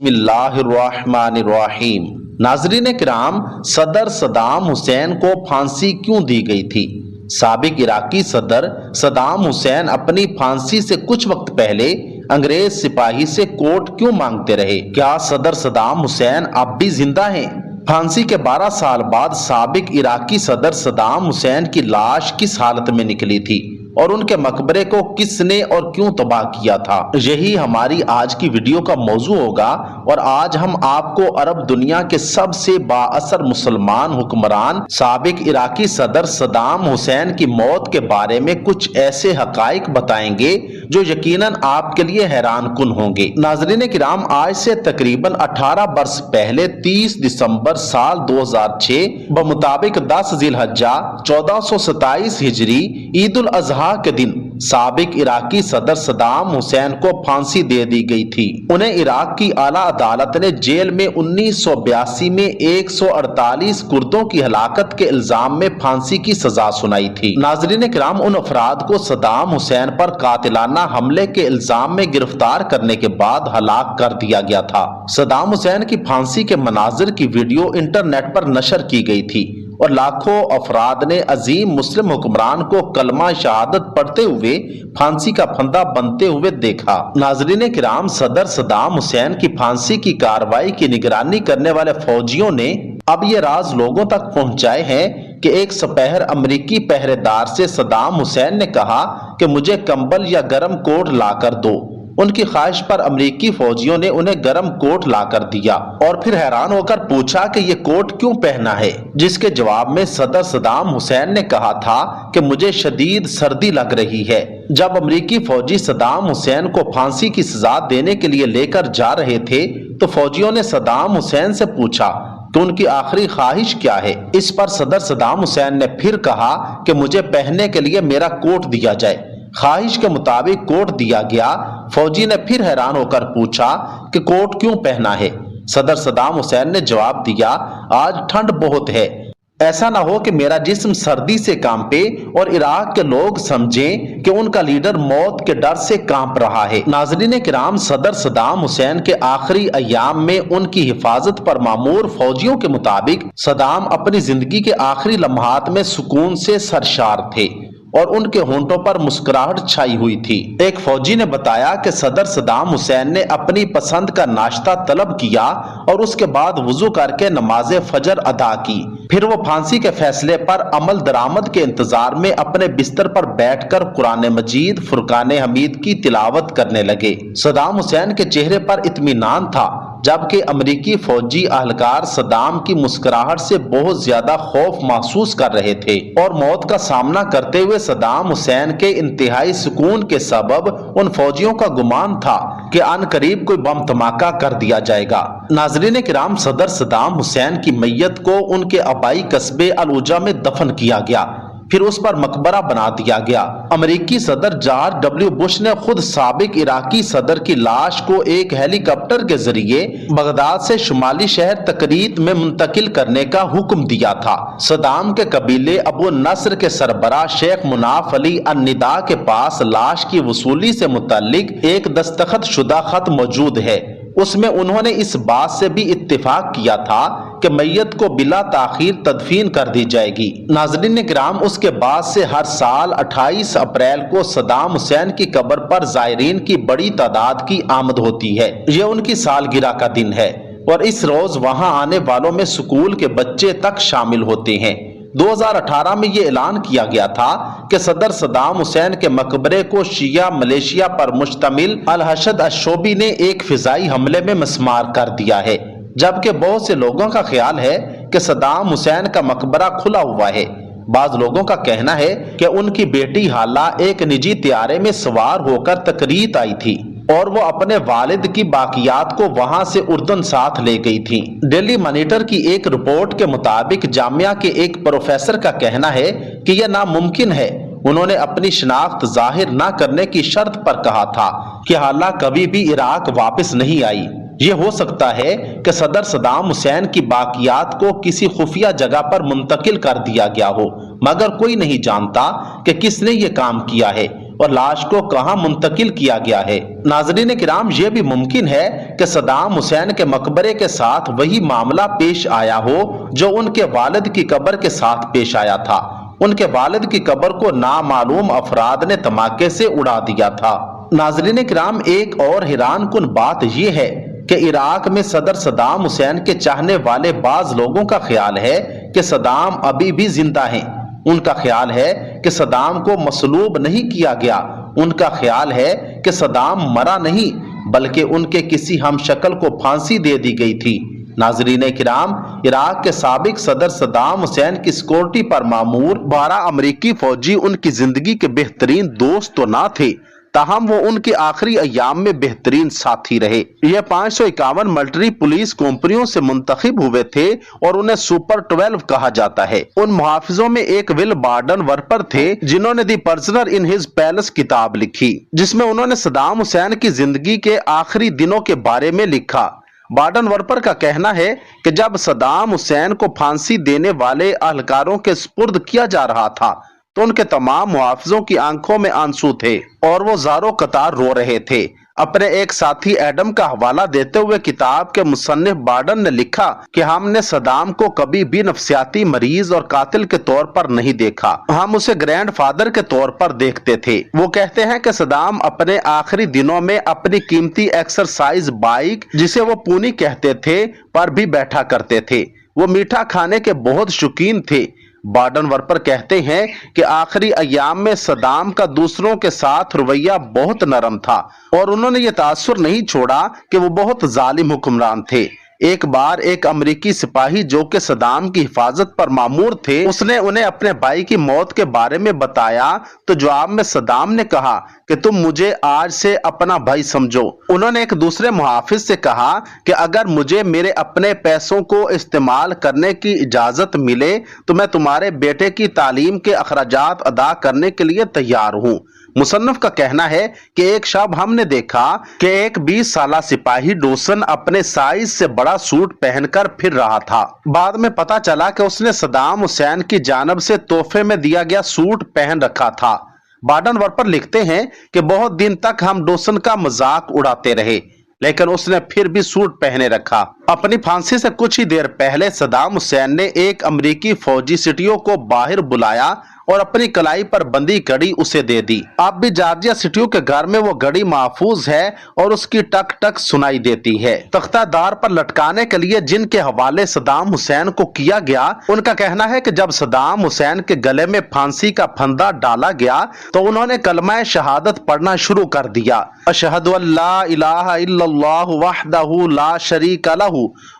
बिस्मिल्लाहिर्रहमानिर्रहीम। नाज़रीन किराम, सदर सद्दाम हुसैन को फांसी क्यों दी गई थी? साबिक इराकी सदर सद्दाम हुसैन अपनी फांसी से कुछ वक्त पहले अंग्रेज सिपाही से कोर्ट क्यों मांगते रहे? क्या सदर सद्दाम हुसैन अब भी जिंदा हैं? फांसी के 12 साल बाद साबिक इराकी सदर सद्दाम हुसैन की लाश किस हालत में निकली थी और उनके मकबरे को किसने और क्यों तबाह किया था? यही हमारी आज की वीडियो का मौजू होगा और आज हम आपको अरब दुनिया के सबसे बाअसर मुसलमान हुक्मरान साबिक इराकी सदर सद्दाम हुसैन की मौत के बारे में कुछ ऐसे हकाइक बताएंगे जो यकीनन आपके लिए हैरान कुन होंगे। नाज़रीन किराम, आज से तकरीबन 18 वर्ष पहले 30 दिसंबर साल 2006 बमुताबिक 10 जिलहज्जा 1427 हिजरी ईद उल अजहा के दिन साबिक इराकी सदर सद्दाम हुसैन को फांसी दे दी गई थी। उन्हें इराक की आला अदालत ने जेल में 1982 में 148 कुर्दों की हलाकत के इल्जाम में फांसी की सजा सुनाई थी। नाज़रीन किराम, उन अफराद को सद्दाम हुसैन पर कातिलाना हमले के इल्जाम में गिरफ्तार करने के बाद हलाक कर दिया गया था। सद्दाम हुसैन की फांसी के मनाजिर की वीडियो इंटरनेट पर नशर की गई थी और लाखों अफराद ने अजीम मुस्लिम हुक्मरान को कलमा शहादत पढ़ते हुए फांसी का फंदा बनते हुए देखा। नाज़रीन किराम, सदर सद्दाम हुसैन की फांसी की कार्रवाई की निगरानी करने वाले फौजियों ने अब ये राज लोगों तक पहुंचाए हैं कि एक सपहर अमरीकी पहरेदार से सद्दाम हुसैन ने कहा कि मुझे कंबल या गर्म कोट लाकर दो। उनकी ख्वाहिश पर अमरीकी फौजियों ने उन्हें गर्म कोट लाकर दिया और फिर हैरान होकर पूछा कि ये कोट क्यों पहना है, जिसके जवाब में सदर सद्दाम हुसैन ने कहा था कि मुझे शदीद सर्दी लग रही है। जब अमरीकी फौजी सद्दाम हुसैन को फांसी की सजा देने के लिए लेकर जा रहे थे तो फौजियों ने सद्दाम हुसैन से पूछा कि उनकी आखिरी ख्वाहिश क्या है। इस पर सदर सद्दाम हुसैन ने फिर कहा कि मुझे पहनने के लिए मेरा कोट दिया जाए। ख्वाहिश के मुताबिक कोट दिया गया। फौजी ने फिर हैरान होकर पूछा कि कोट क्यों पहना है? सदर सद्दाम हुसैन ने जवाब दिया, आज ठंड बहुत है, ऐसा ना हो कि मेरा जिस्म सर्दी से कांपे और इराक के लोग समझें कि उनका लीडर मौत के डर से कांप रहा है। नाज़रीन किराम, सदर सद्दाम हुसैन के आखिरी अय्याम में उनकी हिफाजत पर मामूर फौजियों के मुताबिक सद्दाम अपनी जिंदगी के आखिरी लम्हात में सुकून से सरशार थे और उनके होंठों पर मुस्कुराहट छाई हुई थी। एक फौजी ने बताया कि सदर सद्दाम हुसैन ने अपनी पसंद का नाश्ता तलब किया और उसके बाद वुजू करके नमाज फजर अदा की। फिर वो फांसी के फैसले पर अमल दरामद के इंतजार में अपने बिस्तर पर बैठकर कुरान मजीद फुरकान हमीद की तिलावत करने लगे। सद्दाम हुसैन के चेहरे पर इत्मीनान था, जबकि अमरीकी फौजी अहलकार सद्दाम की मुस्कुराहट से बहुत ज्यादा खौफ महसूस कर रहे थे और मौत का सामना करते हुए सद्दाम हुसैन के इंतहाई सुकून के सबब उन फौजियों का गुमान था कि अनकरीब कोई बम धमाका कर दिया जाएगा। नाज़रीन किराम, सदर सद्दाम हुसैन की मैयत को उनके आबाई कस्बे अल-उजा में दफन किया गया, फिर उस पर मकबरा बना दिया गया। अमेरिकी सदर जॉर्ज डब्ल्यू बुश ने खुद साबिक इराकी सदर की लाश को एक हेलीकॉप्टर के जरिए बगदाद से शुमाली शहर तकरीत में मुंतकिल करने का हुक्म दिया था। सद्दाम के कबीले अबू नस्र के सरबराह शेख मुनाफ अली अन-निदा के पास लाश की वसूली से मुतल्लिक एक दस्तखत शुदा खत मौजूद है। उसमें उन्होंने इस बात से भी इत्तेफाक किया था कि मैयत को बिला ताखीर तदफीन कर दी जाएगी। नाज़रीन किराम, उसके बाद से हर साल 28 अप्रैल को सद्दाम हुसैन की कब्र पर ज़ायरीन की बड़ी तादाद की आमद होती है। ये उनकी सालगिरह का दिन है और इस रोज वहां आने वालों में स्कूल के बच्चे तक शामिल होते हैं। 2018 में ये ऐलान किया गया था कि सदर सद्दाम हुसैन के मकबरे को शिया मलेशिया पर मुश्तमिल अल-हशद अश-शोबी ने एक फिजाई हमले में मस्मार कर दिया है, जबकि बहुत से लोगों का ख्याल है कि सद्दाम हुसैन का मकबरा खुला हुआ है। बाज लोगों का कहना है कि उनकी बेटी हाला एक निजी त्यारे में सवार होकर तकरीत आई थी और वो अपने वालिद की बाकियात को वहां से उर्दन साथ ले गई थी। डेली मॉनिटर की एक रिपोर्ट के मुताबिक जामिया के एक प्रोफेसर का कहना है कि यह नामुमकिन है। उन्होंने अपनी शिनाख्त जाहिर न करने की शर्त पर कहा था कि हाला कभी भी इराक वापस नहीं आई। ये हो सकता है कि सदर सद्दाम हुसैन की बाकियात को किसी खुफिया जगह पर मुंतकिल कर दिया गया हो, मगर कोई नहीं जानता कि किसने ये काम किया है। اور لاش کو کہاں منتقل کیا گیا ہے۔ ناظرین کرام، یہ بھی ممکن ہے کہ صدام حسین کے مقبرے کے ساتھ وہی معاملہ پیش آیا ہو جو ان کے والد کی قبر کے ساتھ پیش آیا تھا۔ ان کے والد کی قبر کو نامعلوم افراد نے دھماکے سے اڑا دیا تھا۔ ناظرین کرام، ایک اور حیران کن بات یہ ہے کہ عراق میں صدر صدام حسین کے چاہنے والے بعض لوگوں کا خیال ہے کہ صدام ابھی بھی زندہ ہیں۔ ان کا خیال ہے کہ صدام کو مصلوب نہیں کیا گیا۔ ان کا خیال ہے کہ صدام مرا نہیں بلکہ ان کے کسی ہم شکل کو پھانسی دے دی گئی تھی۔ ناظرین کرام، عراق کے سابق صدر صدام حسین کی سیکورٹی پر مامور 12 امریکی فوجی ان کی زندگی کے بہترین دوست تو نہ تھے، تاہم وہ ان کے آخری ایام میں بہترین ساتھی رہے۔ یہ 551 ملٹری پولیس کمپنیوں سے منتخب ہوئے تھے اور انہیں سپر 12 کہا جاتا ہے۔ ان محافظوں میں ایک ول بارڈن ورپر تھے جنہوں نے دی پرزنر ان ہز پیلس کتاب لکھی، جس میں انہوں نے صدام حسین کی زندگی کے آخری دنوں کے بارے میں لکھا۔ بارڈن ورپر کا کہنا ہے کہ جب صدام حسین کو پھانسی دینے والے اہلکاروں کے سپرد کیا جا رہا تھا تو ان کے تمام محافظوں کی آنکھوں میں آنسو تھے اور وہ زاروں قطار رو رہے تھے۔ اپنے ایک ساتھی ایڈم کا حوالہ دیتے ہوئے کتاب کے مصنف بارڈن نے لکھا کہ ہم نے صدام کو کبھی بھی نفسیاتی مریض اور قاتل کے طور پر نہیں دیکھا، ہم اسے گرینڈ فادر کے طور پر دیکھتے تھے۔ وہ کہتے ہیں کہ صدام اپنے آخری دنوں میں اپنی قیمتی ایکسرسائز بائک، جسے وہ پونی کہتے تھے، پر بھی بیٹھا کرتے تھے۔ وہ میٹھا کھانے کے بہت شوقین تھے۔ بارڈن ورپر کہتے ہیں کہ آخری ایام میں صدام کا دوسروں کے ساتھ رویہ بہت نرم تھا اور انہوں نے یہ تاثر نہیں چھوڑا کہ وہ بہت ظالم حکمران تھے۔ ایک بار ایک امریکی سپاہی جو کہ صدام کی حفاظت پر مامور تھے، اس نے انہیں اپنے بھائی کی موت کے بارے میں بتایا تو جواب میں صدام نے کہا کہ تم مجھے آج سے اپنا بھائی سمجھو۔ انہوں نے ایک دوسرے محافظ سے کہا کہ اگر مجھے میرے اپنے پیسوں کو استعمال کرنے کی اجازت ملے تو میں تمہارے بیٹے کی تعلیم کے اخراجات ادا کرنے کے لیے تیار ہوں۔ مصنف کا کہنا ہے کہ ایک شب ہم نے دیکھا کہ ایک 20 سالہ سپاہی ڈوسن اپنے سائز سے بڑا سوٹ پہن کر پھر رہا تھا۔ بعد میں پتا چلا کہ اس نے صدام حسین کی جانب سے تحفے میں دیا گیا سوٹ پہن رکھا تھا۔ بارڈن ورپر لکھتے ہیں کہ بہت دن تک ہم ڈوسن کا مذاق اڑاتے رہے لیکن اس نے پھر بھی سوٹ پہنے رکھا۔ اپنی پھانسی سے کچھ ہی دیر پہلے صدام حسین نے ایک امریکی فوجی سٹیو کو باہر بلایا اور اپنی کلائی پر بندی گھڑی اسے دے دی۔ اب بھی جارجیا سٹیو کے گھر میں وہ گھڑی محفوظ ہے اور اس کی ٹک ٹک سنائی دیتی ہے۔ تختہ دار پر لٹکانے کے لیے جن کے حوالے صدام حسین کو کیا گیا، ان کا کہنا ہے کہ جب صدام حسین کے گلے میں پھانسی کا پھندا ڈالا گیا تو انہوں نے کلمہ شہادت پڑھنا شروع کر دیا۔ اشہد ان لا الہ الا اللہ وحدہ لا شریک لہ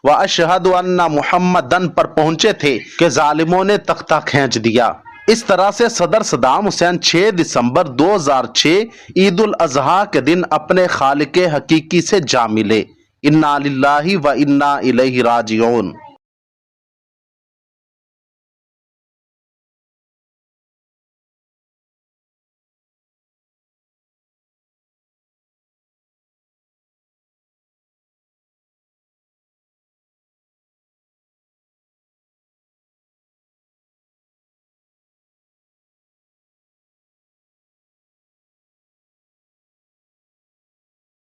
واشہد ان محمدن پر پہنچے تھے کہ ظالموں نے تختہ کھینچ دیا۔ اس طرح سے صدر صدام حسین 6 دسمبر 2006 عید الاضحیٰ کے دن اپنے خالق حقیقی سے جا ملے۔ انا للہ و انا الیہ راجعون۔